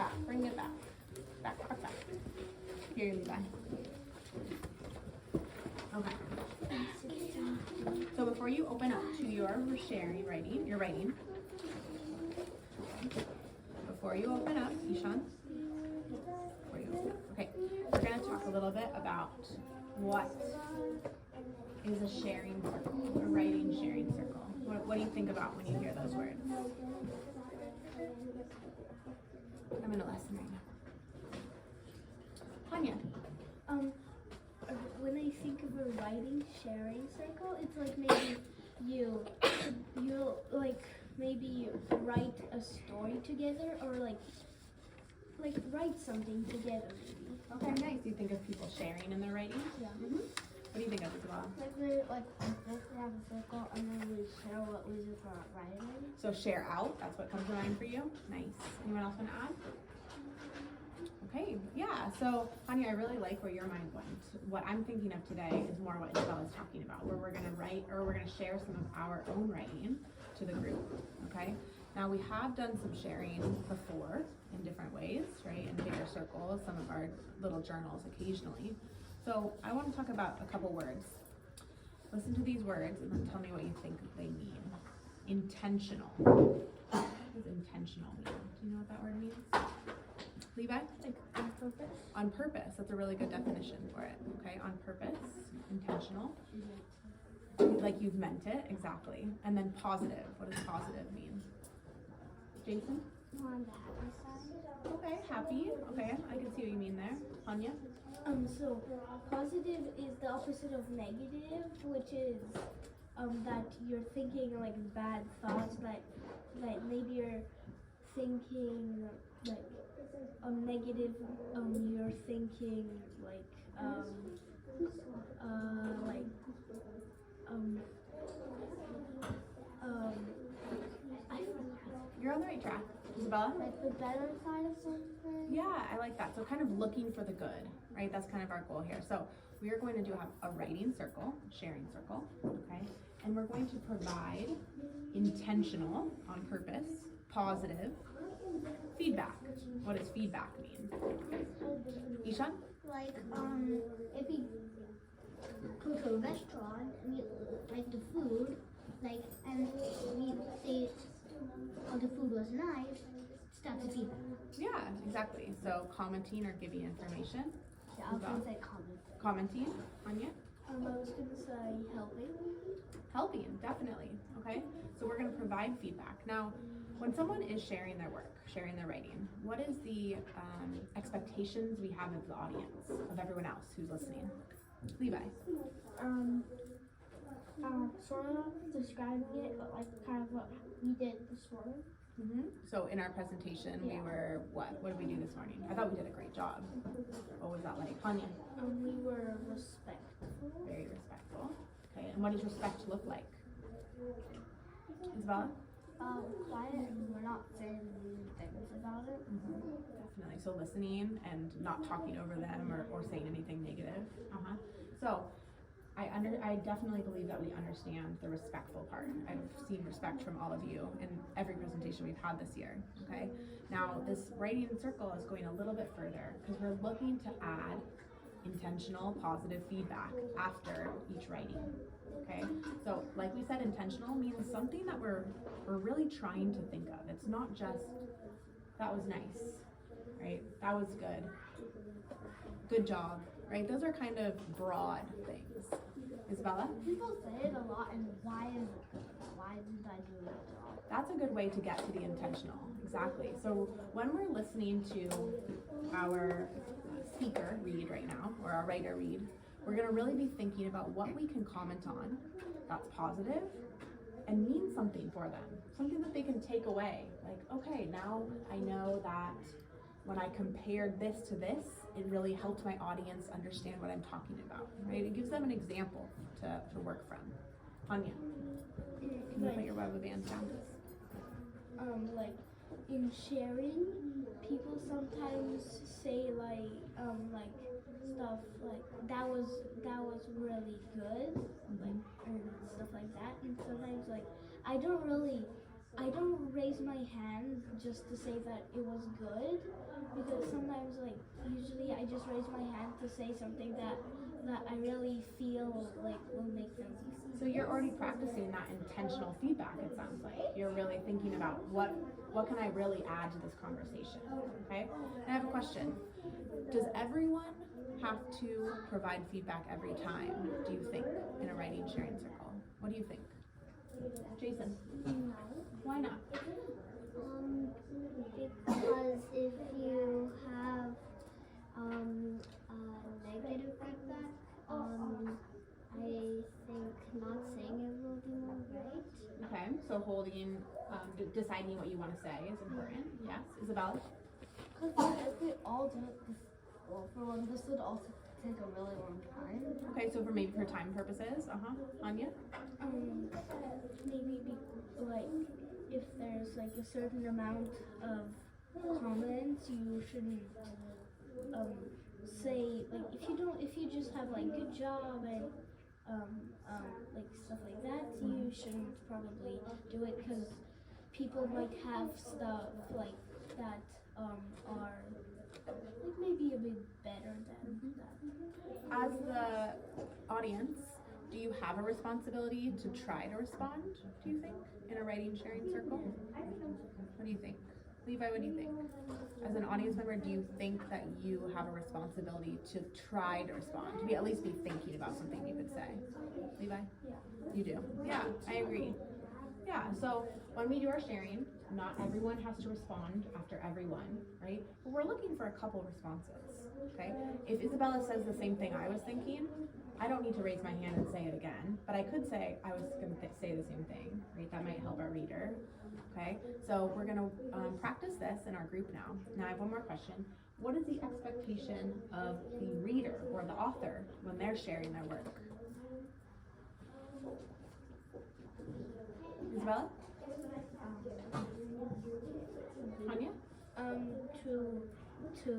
back. Bring it back. Back. Here, Levi. Okay. So before you open up to your writing, before you open up, Ishan, okay, we're going to talk a little bit about what is a sharing circle, a writing sharing circle. What do you think about when you hear those words? I'm in a lesson right now. Tanya. When I think of a writing sharing circle, it's like maybe you like maybe write a story together or like write something together maybe. Okay, nice. You think of people sharing in their writing? Yeah. Mm-hmm. What do you think of Isabella? Like we have a circle and then we share what we do for writing. So share out, that's what comes to mind for you? Nice. Anyone else want to add? Okay, yeah, so Anya, I really like where your mind went. What I'm thinking of today is more what Isabella's talking about, where we're gonna write, or we're gonna share some of our own writing to the group, okay? Now we have done some sharing before in different ways, right? In bigger circles, some of our little journals occasionally. So I want to talk about a couple words. Listen to these words and then tell me what you think they mean. Intentional. What does intentional mean? Do you know what that word means? Levi? Like on purpose? On purpose. That's a really good definition for it. Okay, on purpose, intentional. Like you've meant it, exactly. And then positive. What does positive mean? Jason? On the happy side. Okay, happy. Okay, I can see what you mean there. Anya? So positive is the opposite of negative, which is that you're thinking like bad thoughts, like maybe you're thinking like negative, you're thinking like You're on the right track. Isabella? like the better side of something. Yeah, I like that. So kind of looking for the good, right? That's kind of our goal here. So we are going to have a writing circle, sharing circle, okay? And we're going to provide intentional, on purpose, positive feedback. What does feedback mean? Ishan? Like if we go to a restaurant and we like the food, like and we say oh the food was nice, that's feedback. Yeah, exactly. So commenting or giving information. Yeah, I was gonna say comment. Commenting, Anya? I was gonna say helping. Helping, definitely. Okay, so we're going to provide feedback. Now, when someone is sharing their work, sharing their writing, what is the expectations we have of the audience, of everyone else who's listening? Levi? Sort of describing it, but like kind of what we did this morning. Mm-hmm. So in our presentation, we were, what did we do this morning? I thought we did a great job. What was that like? Anya? We were respectful. Very respectful. Okay, and what does respect look like? Isabella? Quiet and we're not saying mean things about it. Mm-hmm. Definitely. So listening and not talking over them or saying anything negative. So I definitely believe that we understand the respectful part. I've seen respect from all of you in every presentation we've had this year. Okay. Now this writing circle is going a little bit further because we're looking to add intentional positive feedback after each writing. Okay, so like we said, intentional means something that we're really trying to think of. It's not just that was nice, right? That was good job, right? Those are kind of broad things. Isabella? People say it a lot, and why is it good? Why did I do that job? That's a good way to get to the intentional. Exactly. So when we're listening to our speaker read right now, or our writer read, we're going to really be thinking about what we can comment on that's positive and mean something for them. Something that they can take away. Like, okay, now I know that when I compared this to this, it really helped my audience understand what I'm talking about, right? It gives them an example to work from. Anya, can you put your rubber bands down? Like in sharing, people sometimes say like stuff like that was really good, like and stuff like that. And sometimes like I don't really I don't raise my hand just to say that it was good, because sometimes, like, usually I just raise my hand to say something that I really feel like will make them succeed. So you're already practicing that intentional feedback, it sounds like. You're really thinking about what can I really add to this conversation, okay? And I have a question. Does everyone have to provide feedback every time, do you think, in a writing sharing circle? What do you think? Jason? No. Why not? Because if you have negative feedback, I think not saying it will be more right. Okay, so holding, deciding what you want to say is important. Yes, Isabella? Because if we all do it, for one, this would also take a really long time. Okay, so maybe for time purposes, Anya? Maybe like if there's like a certain amount of comments, you shouldn't say, like, if you just have like good job and like stuff like that, you shouldn't probably do it, because people might have stuff like that are like maybe a bit better than that. As the audience, do you have a responsibility to try to respond, do you think, in a writing sharing circle? What do you think? Levi, what do you think? As an audience member, do you think that you have a responsibility to try to respond, to at least be thinking about something you could say? Levi? Yeah. You do? Yeah, I agree. Yeah, so when we do our sharing, not everyone has to respond after everyone, right? But we're looking for a couple responses, okay? If Isabella says the same thing I was thinking, I don't need to raise my hand and say it again, but I could say I was going to say the same thing, right? That might help our reader, okay? So we're going to practice this in our group now. Now I have one more question. What is the expectation of the reader or the author when they're sharing their work? Isabella? Anya? To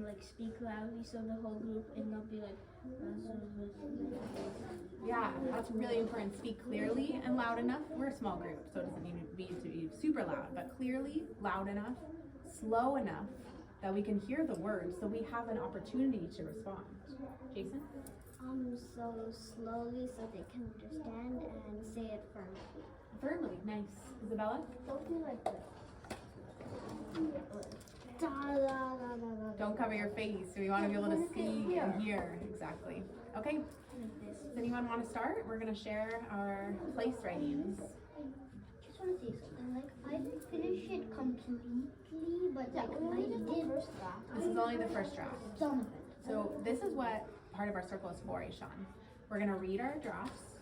like speak loudly so the whole group and not be like Yeah, that's really important. Speak clearly and loud enough. We're a small group, so it doesn't need to be super loud, but clearly, loud enough, slow enough that we can hear the words so we have an opportunity to respond. Jason? So slowly so they can understand and say it firmly. Firmly, nice. Isabella? Something like this. Da, da, da, da, da. Don't cover your face. We want to be able to see and hear. Exactly. Okay. Does anyone want to start? We're going to share our place writings. Just want to say something. Like, I didn't finish it completely, but like I did. This is only the first draft. Some of it. So this is what part of our circle is for, Ishan. We're going to read our drafts.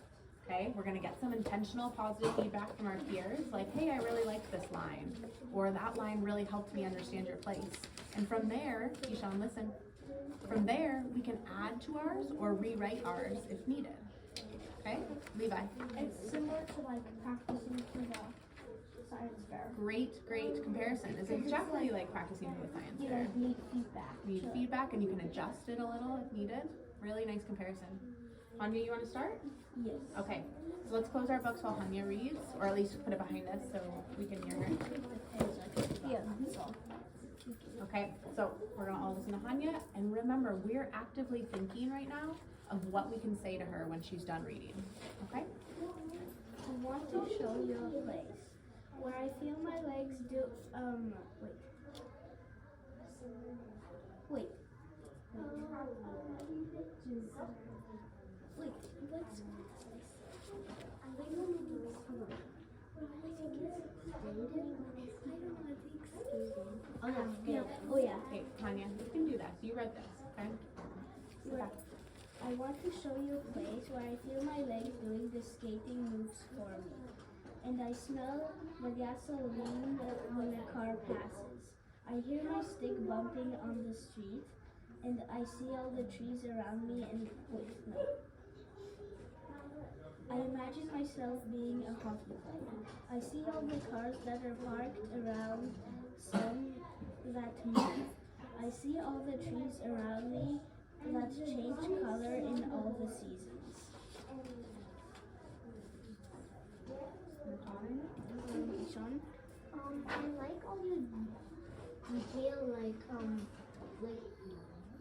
Okay, we're gonna get some intentional positive feedback from our peers, like, hey, I really liked this line, or that line really helped me understand your place. And from there, Ishan, listen, from there, we can add to ours or rewrite ours if needed. Okay, Levi? It's similar to like practicing for the science fair. Great comparison. It's exactly like practicing for the science You fair. guys need feedback. You need feedback and you can adjust it a little if needed. Really nice comparison. Hanya, you wanna start? yes. Okay, so let's close our books while Hanya reads, or at least put it behind us so we can hear her. Yeah. Okay, so we're gonna all listen to Hanya, and remember, we're actively thinking right now of what we can say to her when she's done reading, okay? I want to show you a place where I feel my legs do, wait, what's Oh yeah. Okay, Hanya, you can do that, so you read this, okay? Sit back. I want to show you a place where I feel my legs doing the skating moves for me. And I smell the gasoline when a car passes. I hear my stick bumping on the street, and I see all the trees around me and wait, no. I imagine myself being a hockey player. I see all the cars that are parked around, some that move. I see all the trees around me that change color in all the seasons. Ishan? I like all your detail, like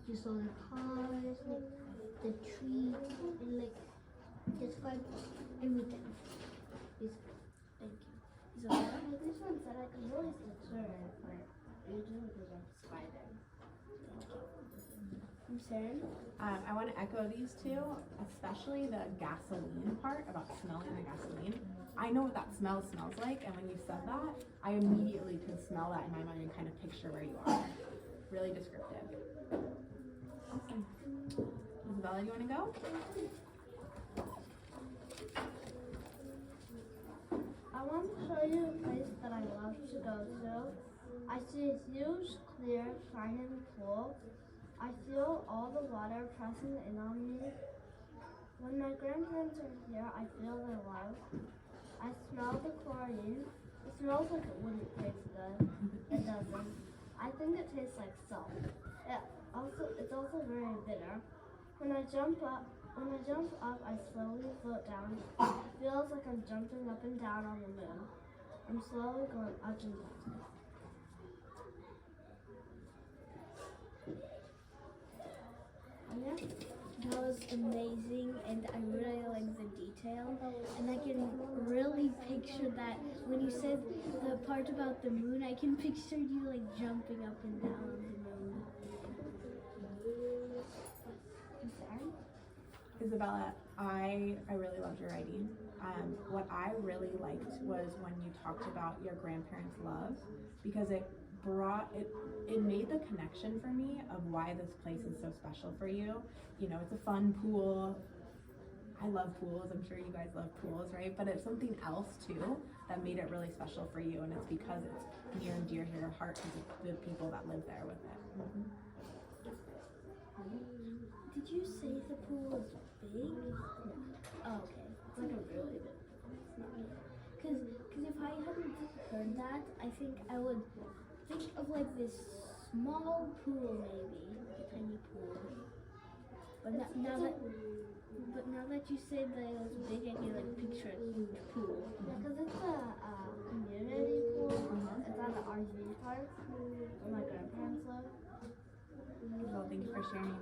you saw the cars, like the trees, and like describe everything. Thank you. Isabella? Like this one said, I can really picture like you do because I'm spider. I'm Saren. I want to echo these two, especially the gasoline part about smelling the gasoline. I know what that smell smells like, and when you said that, I immediately could smell that in my mind and kind of picture where you are. Really descriptive. Awesome. Isabella, do you want to go? I want to show you a place that I love to go to. I see a huge, clear, shining pool. I feel all the water pressing in on me. When my grandparents are here, I feel their love. I smell the chlorine. It smells like it wouldn't taste good. It doesn't. I think it tastes like salt. It's also very bitter. When I jump up, I slowly float down. It feels like I'm jumping up and down on the moon. I'm slowly going up and down. That was amazing, and I really like the detail. And I can really picture that when you said the part about the moon, I can picture you like jumping up and down on the moon. I'm sorry? Isabella, I really loved your writing. What I really liked was when you talked about your grandparents' love, because it made the connection for me of why this place is so special for you. You know, it's a fun pool. I love pools. I'm sure you guys love pools, right? But it's something else too that made it really special for you, and it's because it's near and dear to your heart because of the people that live there with it. Did you say the pool was big? Oh, okay. It's like a really big pool. Because if I hadn't heard that, I think I would think of like this small pool maybe, like a tiny pool. But now that you said that it was big, I can like picture a huge pool. Because it's a community pool. It's at an RV park where my grandparents live. Well, thank you for sharing.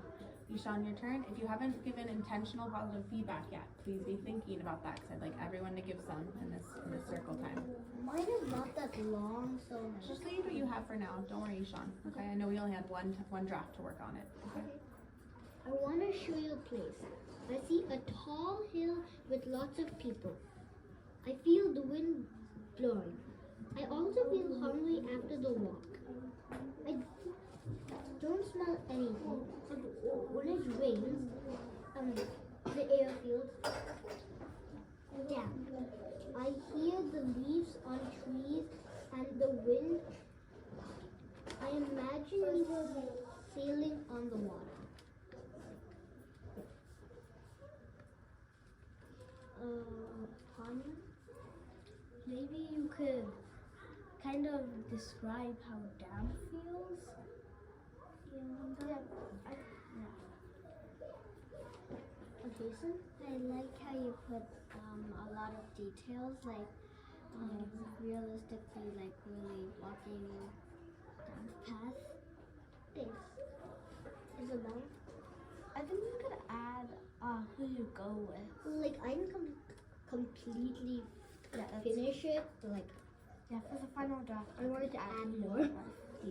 Ishan, your turn. If you haven't given intentional positive feedback yet, please be thinking about that because I'd like everyone to give some in this circle time. Mine is not that long, so Just leave what you have for now. Don't worry, Ishan. Okay, I know we only had one draft to work on it. Okay. I want to show you a place. I see a tall hill with lots of people. I feel the wind blowing. I also feel hungry after the walk. I don't smell anything, but when it rains, the air feels damp. I hear the leaves on trees and the wind. I imagine we were sailing on the water. Tanya, maybe you could kind of describe how damp feels. Jason, I like how you put a lot of details, like realistically, like really walking down the path. Thanks. Isabel? I think you could add who you go with. Like I can completely finish it, but like Yeah, for the final draft. I wanted to add more.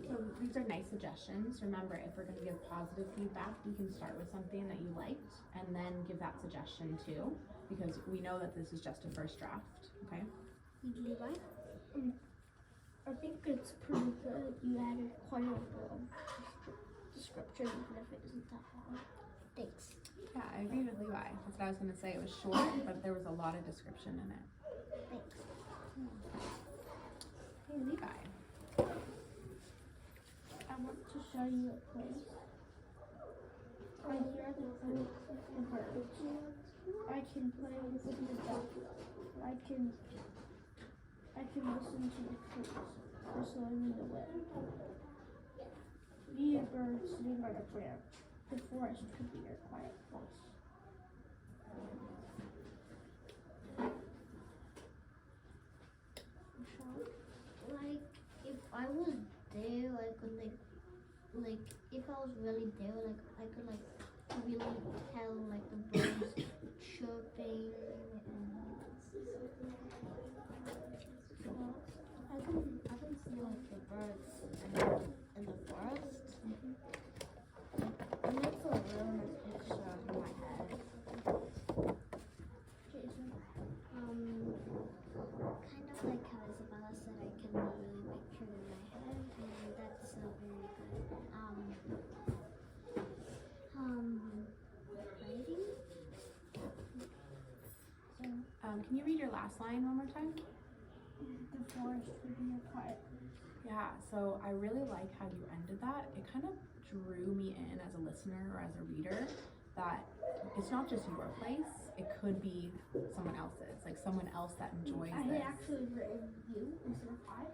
So these are nice suggestions. Remember, if we're going to give positive feedback, we can start with something that you liked and then give that suggestion too, because we know that this is just a first draft. Okay. Levi? I think it's pretty good. You added quite a description, even if it isn't that long. Thanks. Yeah, I agree with Levi. That's what I was going to say. It was short, but there was a lot of description in it. Thanks. Hey, Levi. I want to show you a place. I hear the birds. I can play with the duck. I can listen to the trees whistling in the wind. Be a bird sitting by the branch. The forest could be your quiet place. Michelle? I was there, I could like if I was really there, like I could like really tell like the birds chirping and I can see like the birds in the forest. It makes a really nice picture in my head. Jason. kind of like how Isabella said, I can really picture it in my head, and that's very good. Writing. Can you read your last line one more time? The forest would be a part. Yeah, so I really like how you ended that. It kind of drew me in as a listener or as a reader that it's not just your place, it could be someone else's, like someone else that enjoys I this. had actually written you instead of I.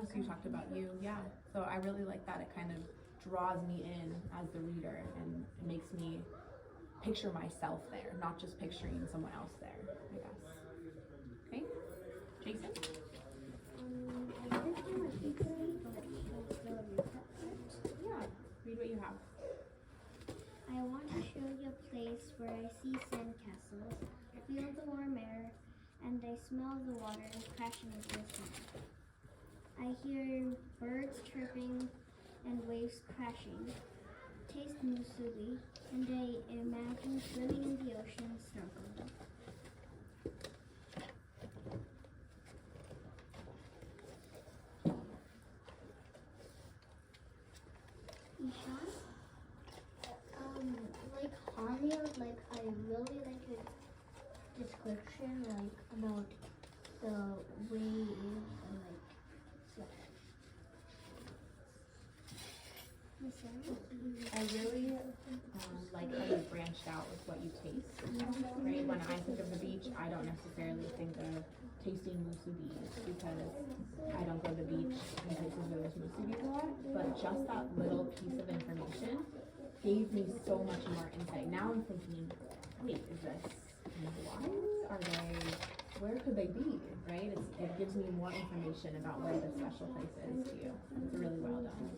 So you talked about you, yeah. So I really like that. It kind of draws me in as the reader and it makes me picture myself there, not just picturing someone else there, I guess. Okay, Jason? I did do my picture, but I'll still read that part. Yeah, read what you have. I want to show you a place where I see sandcastles, feel the warm air, and I smell the water crashing against me. I hear birds chirping and waves crashing, taste musubi, and I imagine swimming in the ocean snorkeling. Ishan? Like Hanya, like I really like a description like about the waves and like stuff. I really like how you branched out with what you taste, right? When I think of the beach, I don't necessarily think of tasting musubis because I don't go to the beach in places where there's musubis a lot, but just that little piece of information gave me so much more insight. Now I'm thinking, wait, is this what? Are they, where could they be, right? It gives me more information about where this special place is to you. It's really well done.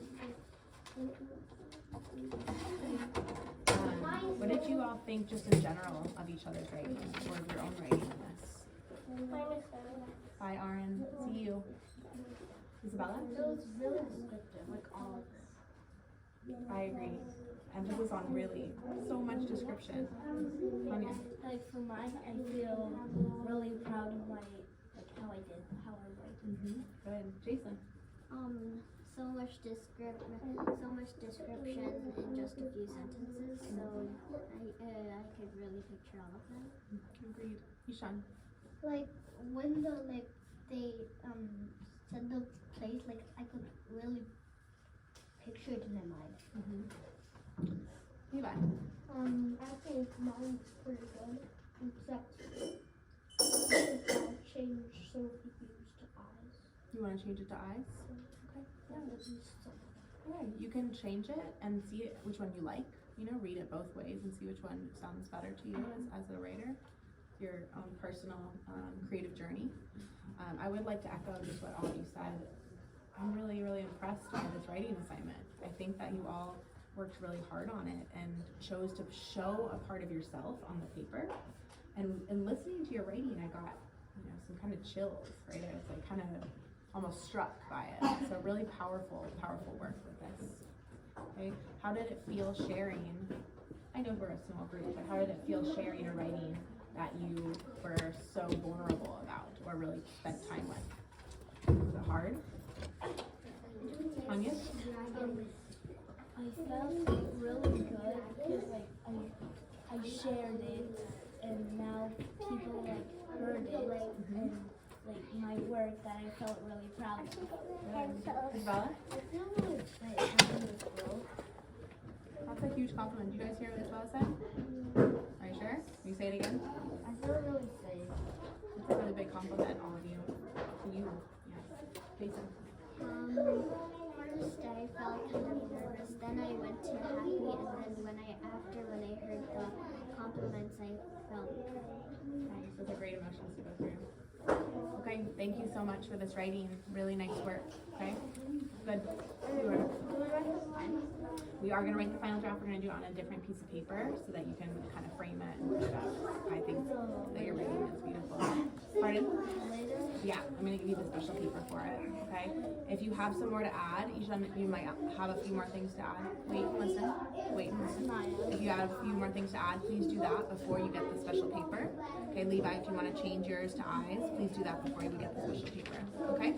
What did you all think just in general of each other's writing or of your own writing in this? Bye, Aaron. See you. Isabella? It was really descriptive, like all of it. I agree. Emphasis on really so much description. Tanya? Like for mine, I feel really proud of my, like how I write. Good. Jason? So much description in just a few sentences, so I could really picture all of them. Agreed. Ishan? Like when they said the place, like I could really picture it in my mind. Levi? I think mine's pretty good, except I'll change some of the U's to I's. You want to change it to eyes? Okay. Yeah, at least some. Yeah, you can change it and see which one you like. You know, read it both ways and see which one sounds better to you as a writer. Your own personal creative journey. I would like to echo just what all of you said. I'm really, really impressed by this writing assignment. I think that you all worked really hard on it and chose to show a part of yourself on the paper. And listening to your writing, I got, some kind of chills, right? I was like kind of almost struck by it. So really powerful work with this. Okay, how did it feel sharing? I know we're a small group, but how did it feel sharing a writing that you were so vulnerable about or really spent time with? Was it hard? Tanya? I felt really good because I shared it and now people heard it and my work that I felt really proud of. Isabella? I feel really having this growth. That's a huge compliment. Did you guys hear what Isabella said? Are you sure? Can you say it again? I feel really safe. It's a really big compliment, all of you. To you. Yes. Jason? First I felt kind of nervous, then I went to happy, and then when I heard the compliments, I felt Nice. Those are great emotions to go through. Okay, thank you so much for this writing. Really nice work. Okay, good. We are gonna write the final draft. We're gonna do it on a different piece of paper so that you can kind of frame it and put it up. I think that your writing is beautiful. Pardon? Yeah, I'm gonna give you the special paper for it. Okay. If you have some more to add, you might have a few more things to add. Wait, listen. Wait and listen. If you have a few more things to add, please do that before you get the special paper. Okay, Levi, if you want to change yours to eyes, please do that before you get the special paper. Okay.